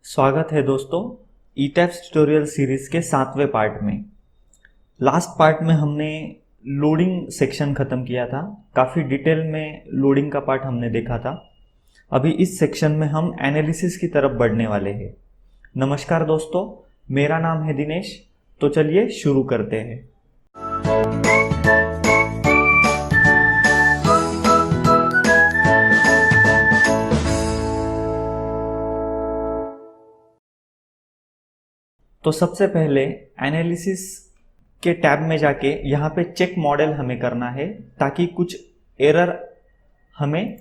स्वागत है दोस्तों ईटैप्स ट्यूटोरियल सीरीज के 7वें पार्ट में। लास्ट पार्ट में हमने लोडिंग सेक्शन ख़त्म किया था। काफ़ी डिटेल में लोडिंग का पार्ट हमने देखा था। अभी इस सेक्शन में हम एनालिसिस की तरफ बढ़ने वाले हैं। नमस्कार दोस्तों, मेरा नाम है दिनेश। तो चलिए शुरू करते हैं। तो सबसे पहले एनालिसिस के टैब में जाके यहाँ पे चेक मॉडल हमें करना है ताकि कुछ एरर हमें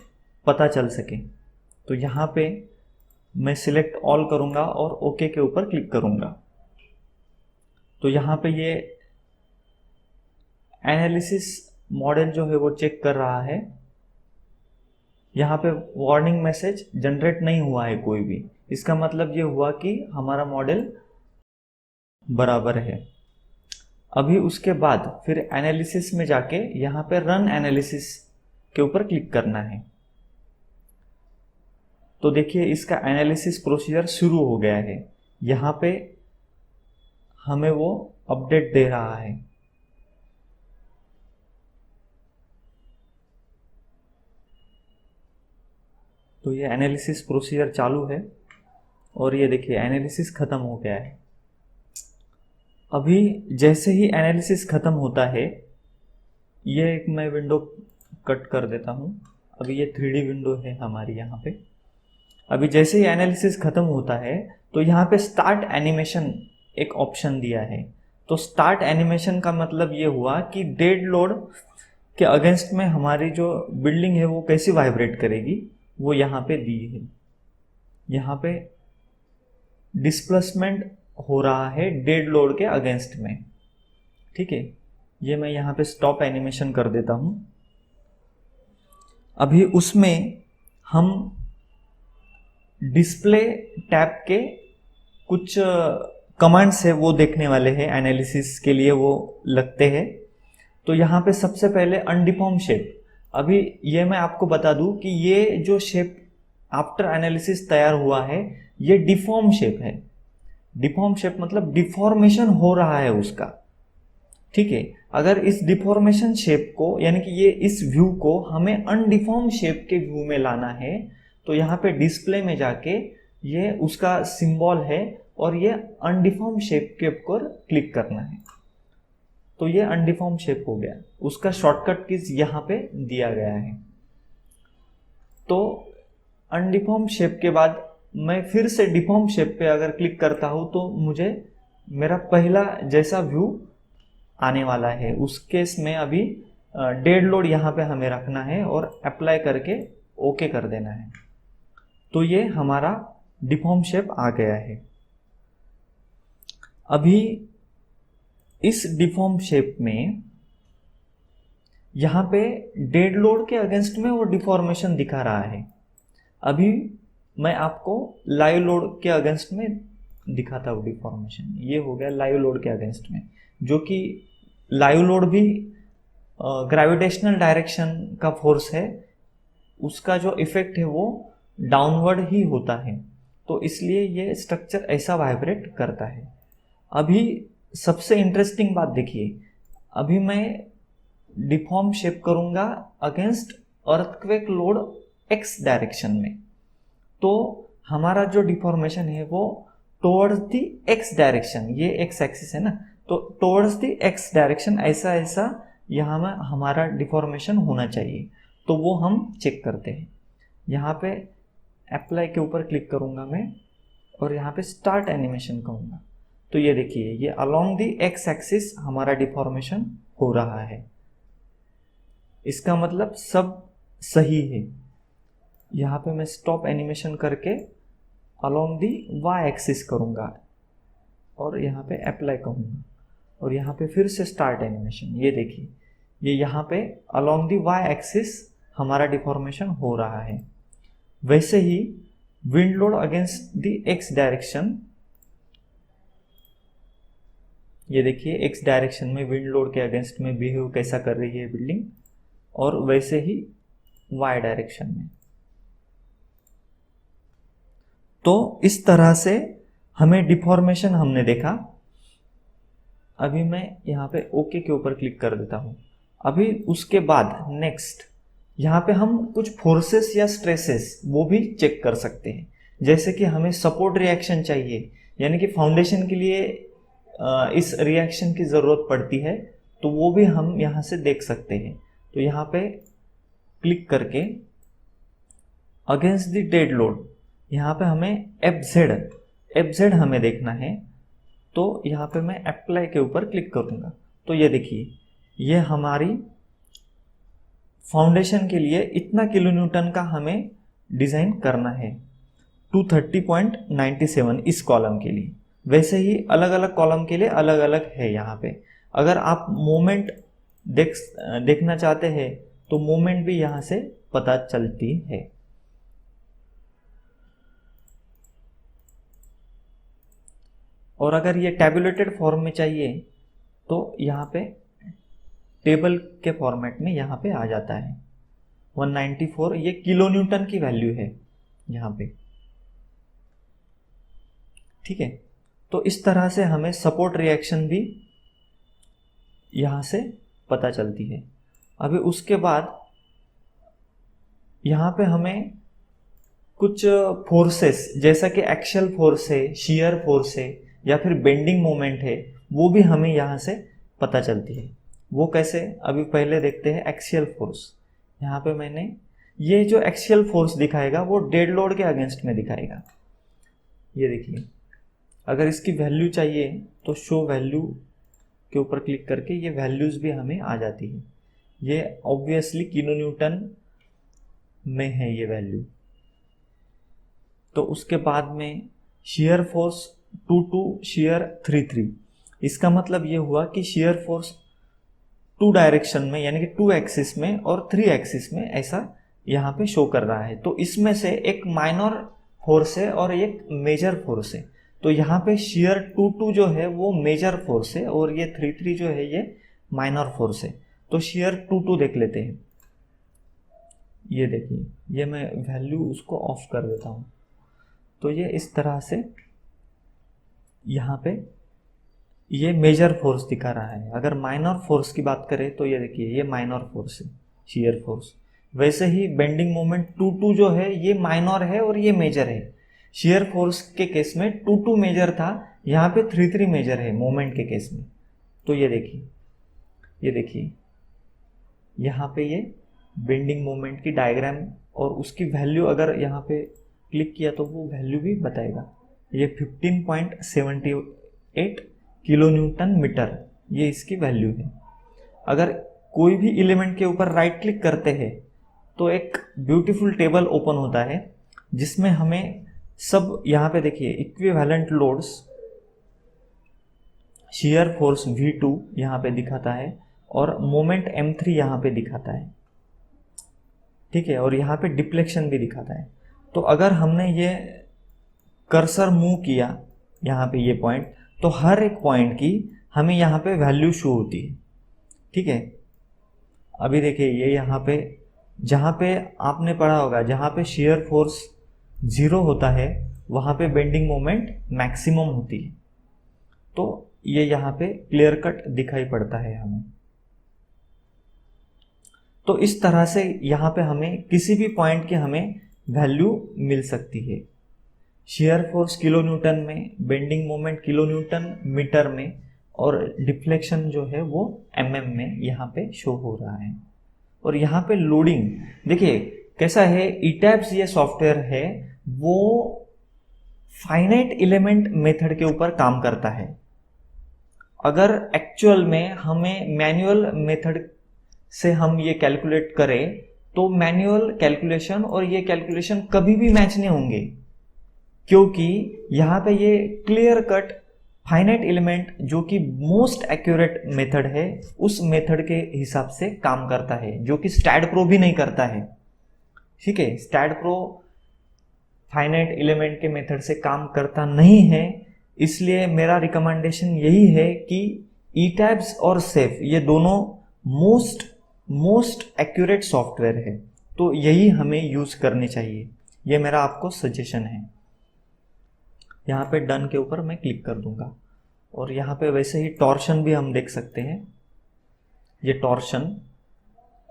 पता चल सके। तो यहाँ पे मैं सिलेक्ट ऑल करूँगा और ओके के ऊपर क्लिक करूँगा। तो यहाँ पे ये एनालिसिस मॉडल जो है वो चेक कर रहा है। यहाँ पे वार्निंग मैसेज जनरेट नहीं हुआ है कोई भी। इसका मतलब ये हुआ कि हमारा मॉडल बराबर है। अभी उसके बाद फिर एनालिसिस में जाके यहाँ पे रन एनालिसिस के ऊपर क्लिक करना है। तो देखिए इसका एनालिसिस प्रोसीजर शुरू हो गया है। यहाँ पे हमें वो अपडेट दे रहा है। तो ये एनालिसिस प्रोसीजर चालू है और ये देखिए एनालिसिस ख़त्म हो गया है। अभी जैसे ही एनालिसिस ख़त्म होता है, ये एक मैं विंडो कट कर देता हूँ। अभी ये 3D विंडो है हमारी यहाँ पे। अभी जैसे ही एनालिसिस ख़त्म होता है तो यहाँ पे स्टार्ट एनिमेशन एक ऑप्शन दिया है। तो स्टार्ट एनिमेशन का मतलब ये हुआ कि डेड लोड के अगेंस्ट में हमारी जो बिल्डिंग है वो कैसी वाइब्रेट करेगी, वो यहाँ पे दी है। यहाँ पे डिस्प्लेसमेंट हो रहा है डेड लोड के अगेंस्ट में। ठीक है, ये मैं यहाँ पे स्टॉप एनिमेशन कर देता हूँ। अभी उसमें हम डिस्प्ले टैब के कुछ कमांड्स है वो देखने वाले हैं। एनालिसिस के लिए वो लगते हैं। तो यहाँ पे सबसे पहले अनडिफॉर्म शेप। अभी ये मैं आपको बता दूं कि ये जो शेप आफ्टर एनालिसिस तैयार हुआ है ये डिफॉर्म शेप है। डिफॉर्म शेप मतलब डिफॉर्मेशन हो रहा है उसका। ठीक है, अगर इस डिफॉर्मेशन शेप को यानी कि ये इस व्यू को हमें अनडिफॉर्म शेप के व्यू में लाना है तो यहाँ पे डिस्प्ले में जाके ये उसका सिंबल है और ये अनडिफॉर्म शेप के ऊपर क्लिक करना है। तो ये अनडिफॉर्म शेप हो गया। उसका शॉर्टकट कीज यहाँ पे दिया गया है। तो अनडिफॉर्म शेप के बाद मैं फिर से डिफॉर्म शेप पे अगर क्लिक करता हूँ तो मुझे मेरा पहला जैसा व्यू आने वाला है। उस केस में अभी डेड लोड यहाँ पे हमें रखना है और अप्लाई करके ओके कर देना है। तो ये हमारा डिफॉर्म शेप आ गया है। अभी इस डिफॉर्म शेप में यहाँ पे डेड लोड के अगेंस्ट में वो डिफॉर्मेशन दिखा रहा है। अभी मैं आपको लाइव लोड के अगेंस्ट में दिखाता हूँ डिफॉर्मेशन। ये हो गया लाइव लोड के अगेंस्ट में, जो कि लाइव लोड भी ग्रेविटेशनल डायरेक्शन का फोर्स है। उसका जो इफेक्ट है वो डाउनवर्ड ही होता है। तो इसलिए ये स्ट्रक्चर ऐसा वाइब्रेट करता है। अभी सबसे इंटरेस्टिंग बात देखिए, अभी मैं डिफॉर्म शेप करूंगा against earthquake load x direction में। तो हमारा जो डिफॉर्मेशन है वो टुवर्ड्स दी एक्स डायरेक्शन, ये एक्स एक्सिस है ना, तो टुवर्ड्स दी एक्स डायरेक्शन ऐसा ऐसा यहाँ में हमारा डिफॉर्मेशन होना चाहिए। तो वो हम चेक करते हैं। यहाँ पे अप्लाई के ऊपर क्लिक करूँगा मैं और यहाँ पे स्टार्ट एनिमेशन कहूँगा। तो ये देखिए ये अलोंग दी एक्स एक्सिस हमारा डिफॉर्मेशन हो रहा है। इसका मतलब सब सही है। यहाँ पे मैं स्टॉप एनिमेशन करके अलोंग दी वाई एक्सिस करूँगा और यहाँ पे अप्लाई कहूँगा और यहाँ पे फिर से स्टार्ट एनिमेशन। ये देखिए ये यहाँ पे अलोंग दी वाई एक्सिस हमारा डिफॉर्मेशन हो रहा है। वैसे ही wind load against the X direction, ये देखिए एक्स डायरेक्शन में विंड लोड के अगेंस्ट में बिहेव कैसा कर रही है बिल्डिंग, और वैसे ही वाई डायरेक्शन में। तो इस तरह से हमें डिफॉर्मेशन हमने देखा। अभी मैं यहाँ पे ओके के ऊपर क्लिक कर देता हूँ। अभी उसके बाद नेक्स्ट यहाँ पे हम कुछ फोर्सेस या स्ट्रेसेस वो भी चेक कर सकते हैं। जैसे कि हमें सपोर्ट रिएक्शन चाहिए, यानी कि फाउंडेशन के लिए इस रिएक्शन की ज़रूरत पड़ती है, तो वो भी हम यहाँ से देख सकते हैं। तो यहाँ पे क्लिक करके अगेंस्ट द डेड लोड, यहाँ पे हमें एफ जेड हमें देखना है। तो यहाँ पे मैं अप्लाई के ऊपर क्लिक करूँगा। तो ये देखिए, ये हमारी फाउंडेशन के लिए इतना किलो न्यूटन का हमें डिज़ाइन करना है, 230.97 इस कॉलम के लिए। वैसे ही अलग अलग कॉलम के लिए अलग अलग है। यहाँ पे अगर आप मोमेंट देखना चाहते हैं तो मोमेंट भी यहाँ से पता चलती है। और अगर ये टैबुलेटेड फॉर्म में चाहिए तो यहाँ पे टेबल के फॉर्मेट में यहाँ पे आ जाता है 194, ये किलो न्यूटन की वैल्यू है यहाँ पे। ठीक है, तो इस तरह से हमें सपोर्ट रिएक्शन भी यहाँ से पता चलती है। अभी उसके बाद यहाँ पे हमें कुछ फोर्सेस, जैसा कि एक्शियल फोर्स है, शियर फोर्स है या फिर बेंडिंग मोमेंट है, वो भी हमें यहाँ से पता चलती है। वो कैसे, अभी पहले देखते हैं एक्शियल फोर्स। यहाँ पे मैंने ये जो एक्शियल फोर्स दिखाएगा वो डेड लोड के अगेंस्ट में दिखाएगा। ये देखिए, अगर इसकी वैल्यू चाहिए तो शो वैल्यू के ऊपर क्लिक करके ये वैल्यूज़ भी हमें आ जाती है। ये ऑब्वियसली किलो न्यूटन में है ये वैल्यू। तो उसके बाद में शियर फोर्स 22, शियर 33। इसका मतलब ये हुआ कि शियर फोर्स 2 डायरेक्शन में, यानी कि 2 एक्सिस में और 3 एक्सिस में ऐसा यहाँ पे शो कर रहा है। तो इसमें से एक माइनर फोर्स है और एक मेजर फोर्स है। तो यहाँ पे शियर 22 जो है वो मेजर फोर्स है और ये 33 जो है ये माइनर फोर्स है। तो शियर 22 देख लेते हैं। ये देखिए, ये मैं वैल्यू उसको ऑफ कर देता हूँ। तो ये इस तरह से यहाँ पे ये मेजर फोर्स दिखा रहा है। अगर माइनर फोर्स की बात करें तो ये देखिए, ये माइनर फोर्स है, शियर फोर्स। वैसे ही बेंडिंग मोमेंट 22 जो है ये माइनर है और ये मेजर है। शियर फोर्स के केस में 22 मेजर था, यहाँ पे 33 मेजर है मोमेंट के केस में। तो ये देखिए यहाँ पे ये बेंडिंग मोमेंट की डायग्राम और उसकी वैल्यू अगर यहाँ पे क्लिक किया तो वो वैल्यू भी बताएगा। ये 15.78 किलो न्यूटन मीटर, ये इसकी वैल्यू है। अगर कोई भी एलिमेंट के ऊपर राइट क्लिक करते हैं तो एक ब्यूटीफुल टेबल ओपन होता है जिसमें हमें सब, यहाँ पे देखिए, equivalent loads, shear force V2 यहाँ पे दिखाता है और मोमेंट M3 यहाँ पे दिखाता है। ठीक है, और यहाँ पे डिफ्लेक्शन भी दिखाता है। तो अगर हमने ये कर्सर मूव किया यहाँ पे ये पॉइंट, तो हर एक पॉइंट की हमें यहाँ पे वैल्यू शो होती है। ठीक है, अभी देखिए, ये यहाँ पे जहाँ पे आपने पढ़ा होगा, जहाँ पे शियर फोर्स 0 होता है वहाँ पे बेंडिंग मोमेंट मैक्सिमम होती है। तो ये यहाँ पे क्लियर कट दिखाई पड़ता है हमें। तो इस तरह से यहाँ पे हमें किसी भी पॉइंट की हमें वैल्यू मिल सकती है। शियर फोर्स किलो न्यूटन में, bending moment kilonewton metre में और डिफ्लेक्शन जो है वो mm में यहाँ पे शो हो रहा है। और यहाँ पे लोडिंग देखिए कैसा है। ETABS ये सॉफ्टवेयर है वो फाइनाइट एलिमेंट मेथड के ऊपर काम करता है। अगर एक्चुअल में हमें मैनुअल मेथड से हम ये कैलकुलेट करें तो मैनुअल कैलकुलेशन और ये कैलकुलेशन कभी भी मैच नहीं होंगे, क्योंकि यहाँ पे ये क्लियर कट फाइनाइट एलिमेंट जो कि मोस्ट एक्यूरेट मेथड है उस मेथड के हिसाब से काम करता है, जो कि स्टैड प्रो भी नहीं करता है। ठीक है, स्टैड प्रो फाइनाइट एलिमेंट के मेथड से काम करता नहीं है। इसलिए मेरा रिकमेंडेशन यही है कि ETABS और SAFE ये दोनों मोस्ट एक्यूरेट सॉफ्टवेयर है, तो यही हमें यूज़ करनी चाहिए। ये मेरा आपको सजेशन है। यहाँ पे डन के ऊपर मैं क्लिक कर दूंगा। और यहाँ पे वैसे ही टॉर्शन भी हम देख सकते हैं, ये टॉर्शन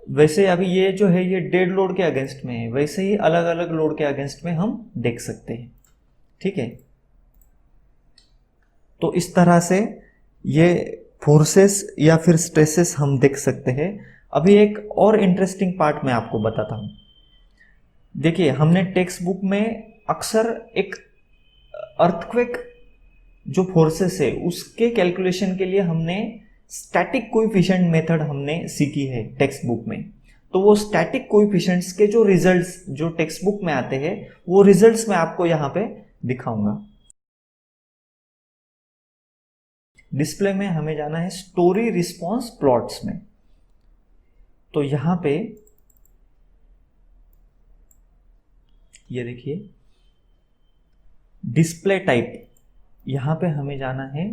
वैसे अभी ये जो है ये डेड लोड के अगेंस्ट में है, वैसे ही अलग अलग लोड के अगेंस्ट में हम देख सकते हैं। ठीक है, तो इस तरह से ये फोर्सेस या फिर स्ट्रेसेस हम देख सकते हैं। अभी एक और इंटरेस्टिंग पार्ट मैं आपको बताता हूँ। देखिए, हमने टेक्स्ट बुक में अक्सर एक अर्थक्वेक जो फोर्सेस है उसके कैलकुलेशन के लिए हमने स्टैटिक कोएफिशिएंट मेथड हमने सीखी है टेक्स्ट बुक में। तो वो स्टैटिक कोएफिशिएंट्स के जो रिजल्ट्स जो टेक्स्ट बुक में आते हैं वो रिजल्ट्स मैं आपको यहाँ पे दिखाऊंगा। डिस्प्ले में हमें जाना है स्टोरी रिस्पॉन्स प्लॉट्स में। तो यहाँ पे ये देखिए डिस्प्ले टाइप, यहाँ पे हमें जाना है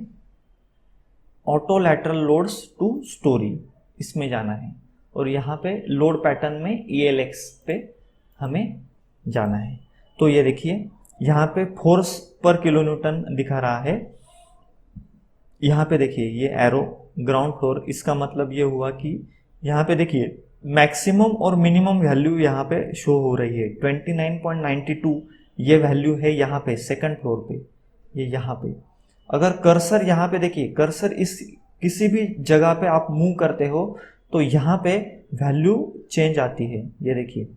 auto lateral loads two storey, इसमें जाना है। और यहाँ पे लोड पैटर्न में ELX पे हमें जाना है। तो ये देखिए यहाँ पे फोर्स पर किलो न्यूटन दिखा रहा है। यहाँ पे देखिए ये एरो ग्राउंड फ्लोर, इसका मतलब ये हुआ कि यहाँ पे देखिए मैक्सिमम और मिनिमम वैल्यू यहाँ पे शो हो रही है। 29.92 ये वैल्यू है यहाँ पे सेकंड फ्लोर पे, ये यहाँ पे। अगर कर्सर यहाँ पे देखिए, कर्सर इस किसी भी जगह पे आप मूव करते हो तो यहाँ पे वैल्यू चेंज आती है। ये देखिए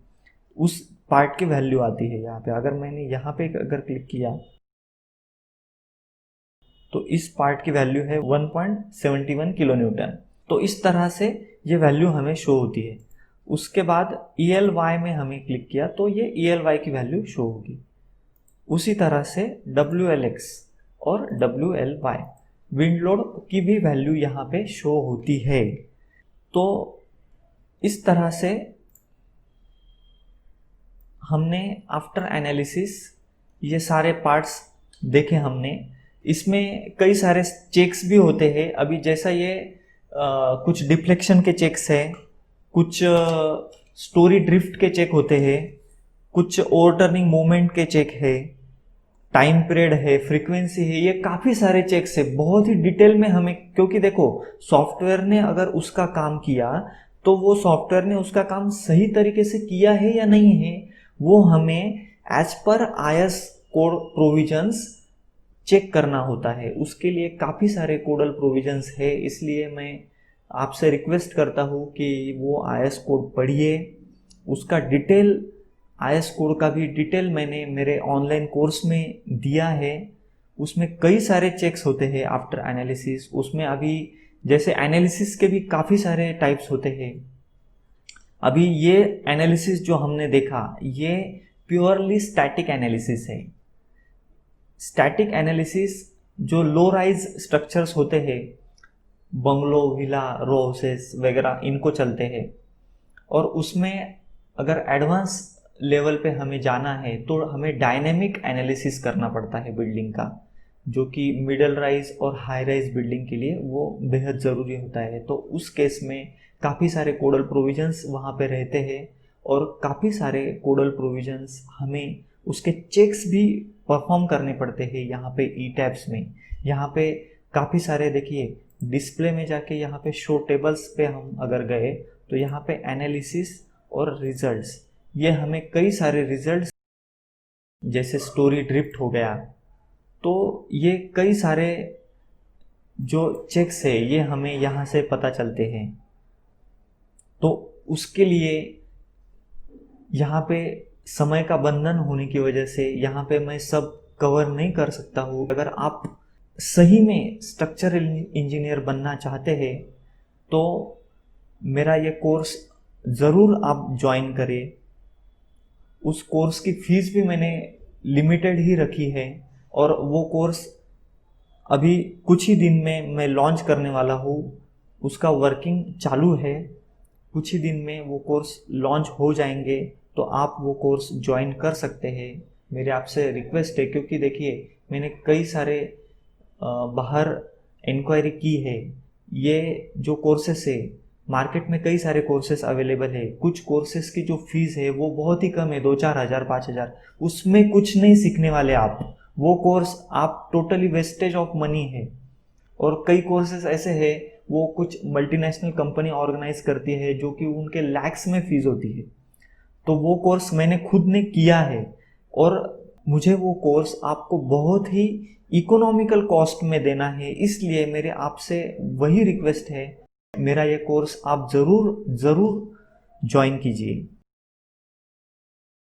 उस पार्ट की वैल्यू आती है यहाँ पे। अगर मैंने यहाँ पे अगर क्लिक किया तो इस पार्ट की वैल्यू है 1.71 किलो न्यूटन। तो इस तरह से ये वैल्यू हमें शो होती है। उसके बाद ELY में हमें क्लिक किया तो ये ELY की वैल्यू शो होगी। उसी तरह से WLX और WLY विंड लोड की भी वैल्यू यहाँ पे शो होती है। तो इस तरह से हमने आफ्टर एनालिसिस ये सारे पार्ट्स देखे हमने। इसमें कई सारे चेक्स भी होते हैं। अभी जैसा ये कुछ डिफ्लेक्शन के चेक्स हैं, कुछ स्टोरी ड्रिफ्ट के चेक होते हैं, कुछ ओवरटर्निंग मोमेंट के चेक है, टाइम पीरियड है, फ्रीक्वेंसी है, ये काफ़ी सारे चेक्स है। बहुत ही डिटेल में हमें, क्योंकि देखो सॉफ्टवेयर ने अगर उसका काम किया तो वो सॉफ्टवेयर ने उसका काम सही तरीके से किया है या नहीं है, वो हमें as per IS code provisions check करना होता है। उसके लिए काफ़ी सारे कोडल प्रोविजंस है। इसलिए मैं आपसे रिक्वेस्ट करता हूँ कि वो IS कोड पढ़िए। उसका डिटेल IS कोड का भी डिटेल मैंने मेरे ऑनलाइन कोर्स में दिया है। उसमें कई सारे चेक्स होते हैं आफ्टर एनालिसिस। उसमें अभी जैसे एनालिसिस के भी काफ़ी सारे टाइप्स होते हैं। अभी ये एनालिसिस जो हमने देखा ये प्योरली स्टैटिक एनालिसिस है। स्टैटिक एनालिसिस जो लो राइज स्ट्रक्चर्स होते हैं, बंगलो, विला, रो हाउसेस वगैरह, इनको चलते हैं। और उसमें अगर एडवांस लेवल पे हमें जाना है तो हमें डायनेमिक एनालिसिस करना पड़ता है बिल्डिंग का, जो कि मिडल राइज और हाई राइज बिल्डिंग के लिए वो बेहद ज़रूरी होता है। तो उस केस में काफ़ी सारे कोडल प्रोविजंस वहाँ पे रहते हैं और काफ़ी सारे कोडल प्रोविजंस हमें उसके चेक्स भी परफॉर्म करने पड़ते हैं यहाँ पे ETABS में। यहाँ पे काफ़ी सारे देखिए डिस्प्ले में जाके यहाँ पे शो टेबल्स पे हम अगर गए तो यहाँ पे एनालिसिस और रिजल्ट्स, ये हमें कई सारे रिजल्ट्स जैसे स्टोरी ड्रिफ्ट हो गया, तो ये कई सारे जो चेक्स है ये हमें यहाँ से पता चलते हैं। तो उसके लिए यहाँ पे समय का बंधन होने की वजह से यहाँ पे मैं सब कवर नहीं कर सकता हूँ। अगर आप सही में स्ट्रक्चरल इंजीनियर बनना चाहते हैं तो मेरा ये कोर्स ज़रूर आप ज्वाइन करें। उस कोर्स की फ़ीस भी मैंने लिमिटेड ही रखी है और वो कोर्स अभी कुछ ही दिन में मैं लॉन्च करने वाला हूँ। उसका वर्किंग चालू है, कुछ ही दिन में वो कोर्स लॉन्च हो जाएंगे, तो आप वो कोर्स ज्वाइन कर सकते हैं। मेरे आपसे रिक्वेस्ट है, क्योंकि देखिए मैंने कई सारे बाहर इंक्वायरी की है। ये जो कोर्सेस है, मार्केट में कई सारे कोर्सेस अवेलेबल है। कुछ कोर्सेस की जो फीस है वो बहुत ही कम है, 2-4 हज़ार 5 हज़ार, उसमें कुछ नहीं सीखने वाले आप। वो कोर्स आप टोटली वेस्टेज ऑफ मनी है। और कई कोर्सेज ऐसे हैं वो कुछ मल्टीनेशनल कंपनी ऑर्गेनाइज करती है जो कि उनके लैक्स में फीस होती है। तो वो कोर्स मैंने खुद ने किया है और मुझे वो कोर्स आपको बहुत ही इकोनॉमिकल कॉस्ट में देना है, इसलिए मेरे आपसे वही रिक्वेस्ट है, मेरा ये कोर्स आप ज़रूर ज़रूर ज्वाइन कीजिए।